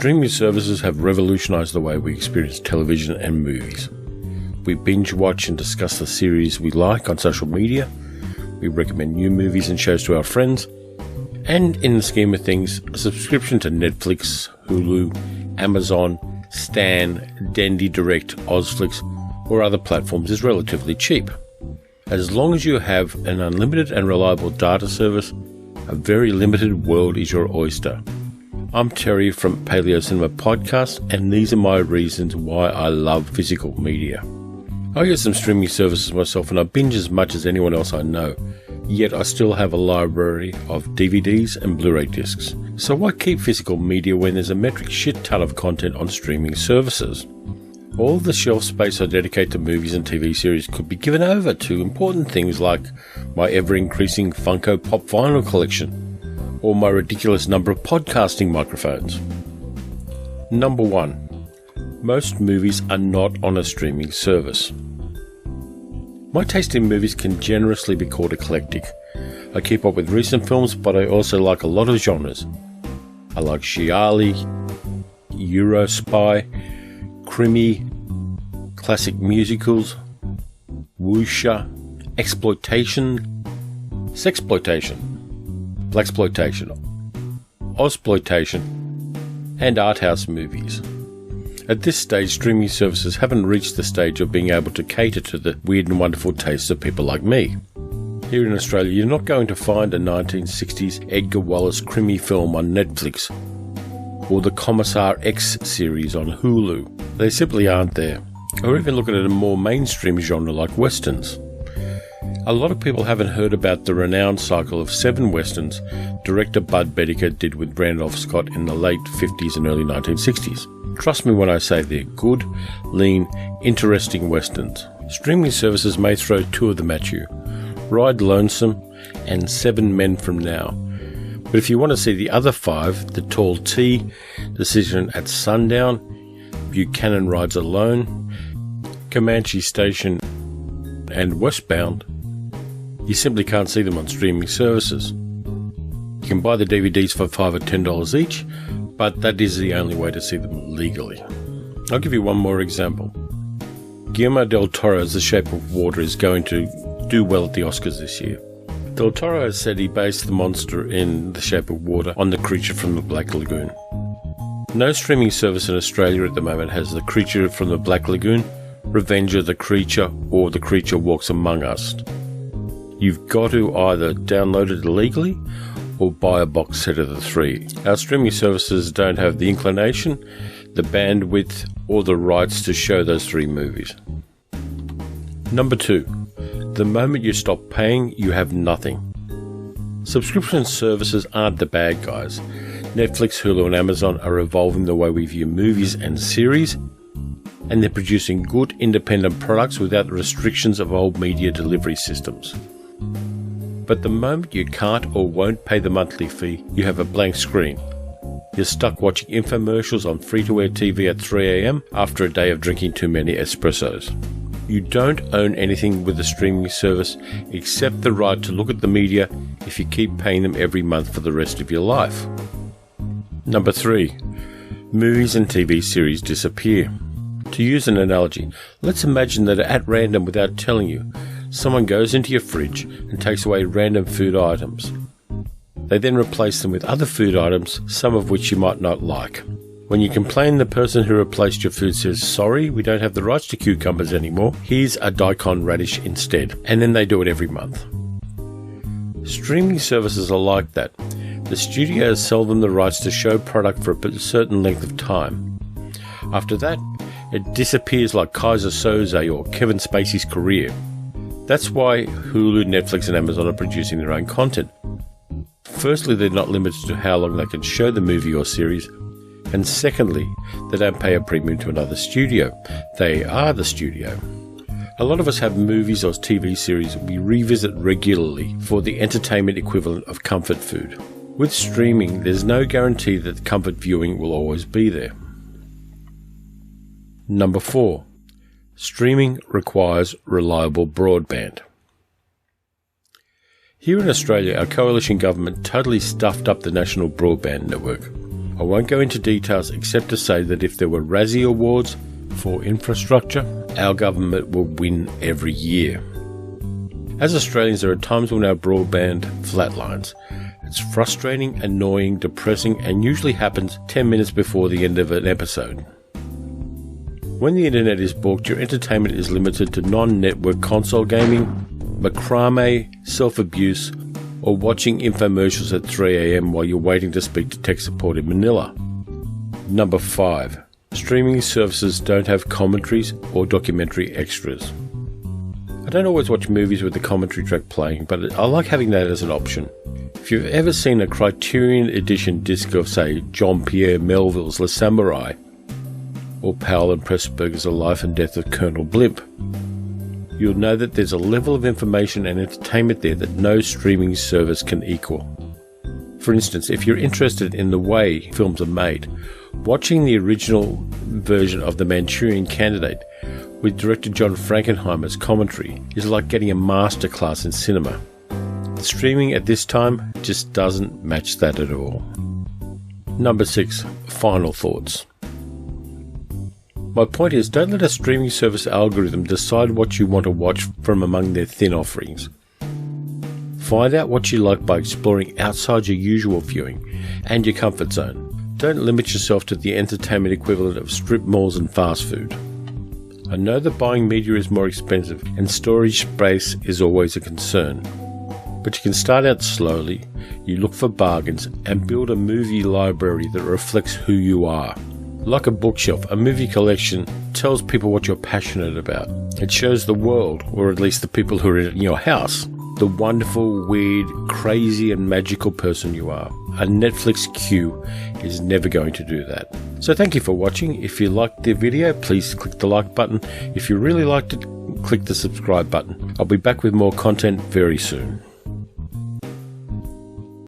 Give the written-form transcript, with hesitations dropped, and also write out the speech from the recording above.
Streaming services have revolutionized the way we experience television and movies. We binge watch and discuss the series we like on social media. We recommend new movies and shows to our friends. And in the scheme of things, a subscription to Netflix, Hulu, Amazon, Stan, Dendy Direct, Ozflix, or other platforms is relatively cheap. As long as you have an unlimited and reliable data service, a very limited world is your oyster. I'm Terry from Paleo-Cinema podcast, and these are my reasons why I love physical media. I get some streaming services myself, and I binge as much as anyone else I know, yet I still have a library of DVDs and Blu-Ray discs. So why keep physical media when there's a metric shit ton of content on streaming services? All the shelf space I dedicate to movies and TV series could be given over to important things like my ever-increasing Funko Pop vinyl collection, or my ridiculous number of podcasting microphones. Number 1. Most movies are not on a streaming service. My taste in movies can generously be called eclectic. I keep up with recent films, but I also like a lot of genres. I like Gialli, Euro Spy, Krimi, classic musicals, wuxia, exploitation, sexploitation, blaxploitation, ozploitation, and art house movies. At this stage, streaming services haven't reached the stage of being able to cater to the weird and wonderful tastes of people like me. Here in Australia, you're not going to find a 1960s Edgar Wallace Krimi film on Netflix, or the Commissar X series on Hulu. They simply aren't there. Or even look at a more mainstream genre like westerns. A lot of people haven't heard about the renowned cycle of 7 westerns director Bud Bedicker did with Randolph Scott in the late 50s and early 1960s. Trust me when I say they're good, lean, interesting westerns. Streaming services may throw 2 of them at you, Ride Lonesome and 7 Men From Now. But if you want to see the other 5, The Tall T, Decision at Sundown, Buchanan Rides Alone, Comanche Station, and Westbound, you simply can't see them on streaming services. You can buy the DVDs for $5 or $10 each, but that is the only way to see them legally. I'll give you one more example. Guillermo del Toro's The Shape of Water is going to do well at the Oscars this year. Del Toro has said he based the monster in The Shape of Water on the creature from the Black Lagoon. No streaming service in Australia at the moment has The Creature from the Black Lagoon, Revenge of the Creature, or The Creature Walks Among Us. You've got to either download it illegally or buy a box set of the 3. Our streaming services don't have the inclination, the bandwidth, or the rights to show those 3 movies. Number 2. The moment you stop paying, you have nothing. Subscription services aren't the bad guys. Netflix, Hulu, and Amazon are evolving the way we view movies and series, and they're producing good independent products without the restrictions of old media delivery systems. But the moment you can't or won't pay the monthly fee, you have a blank screen. You're stuck watching infomercials on free-to-air TV at 3 a.m. after a day of drinking too many espressos. You don't own anything with a streaming service except the right to look at the media if you keep paying them every month for the rest of your life. Number 3. Movies and TV series disappear. To use an analogy, let's imagine that at random, without telling you, someone goes into your fridge and takes away random food items. They then replace them with other food items, some of which you might not like. When you complain, the person who replaced your food says, "Sorry, we don't have the rights to cucumbers anymore. Here's a daikon radish instead." And then they do it every month. Streaming services are like that. The studios sell them the rights to show product for a certain length of time. After that, it disappears like Kaiser Soze or Kevin Spacey's career. That's why Hulu, Netflix, and Amazon are producing their own content. Firstly, they're not limited to how long they can show the movie or series. And secondly, they don't pay a premium to another studio. They are the studio. A lot of us have movies or TV series we revisit regularly for the entertainment equivalent of comfort food. With streaming, there's no guarantee that comfort viewing will always be there. Number 4. Streaming requires reliable broadband. Here in Australia, our coalition government totally stuffed up the national broadband network. I won't go into details except to say that if there were Razzie Awards for infrastructure, our government will win every year. As Australians, there are times when our broadband flatlines. It's frustrating, annoying, depressing, and usually happens 10 minutes before the end of an episode. When the internet is balked, your entertainment is limited to non-network console gaming, macrame, self-abuse, or watching infomercials at 3 a.m. while you're waiting to speak to tech support in Manila. Number 5. Streaming services don't have commentaries or documentary extras. I don't always watch movies with the commentary track playing, but I like having that as an option. If you've ever seen a Criterion edition disc of, say, Jean-Pierre Melville's Le Samurai, or Powell and Pressburger's The Life and Death of Colonel Blimp, you'll know that there's a level of information and entertainment there that no streaming service can equal. For instance, if you're interested in the way films are made, watching the original version of The Manchurian Candidate with director John Frankenheimer's commentary is like getting a masterclass in cinema. Streaming at this time just doesn't match that at all. Number 6. Final thoughts. My point is, don't let a streaming service algorithm decide what you want to watch from among their thin offerings. Find out what you like by exploring outside your usual viewing and your comfort zone. Don't limit yourself to the entertainment equivalent of strip malls and fast food. I know that buying media is more expensive and storage space is always a concern. But you can start out slowly, you look for bargains, and build a movie library that reflects who you are. Like a bookshelf, a movie collection tells people what you're passionate about. It shows the world, or at least the people who are in your house, the wonderful, weird, crazy and magical person you are. A Netflix queue is never going to do that. So thank you for watching. If you liked the video, please click the like button. If you really liked it, click the subscribe button. I'll be back with more content very soon.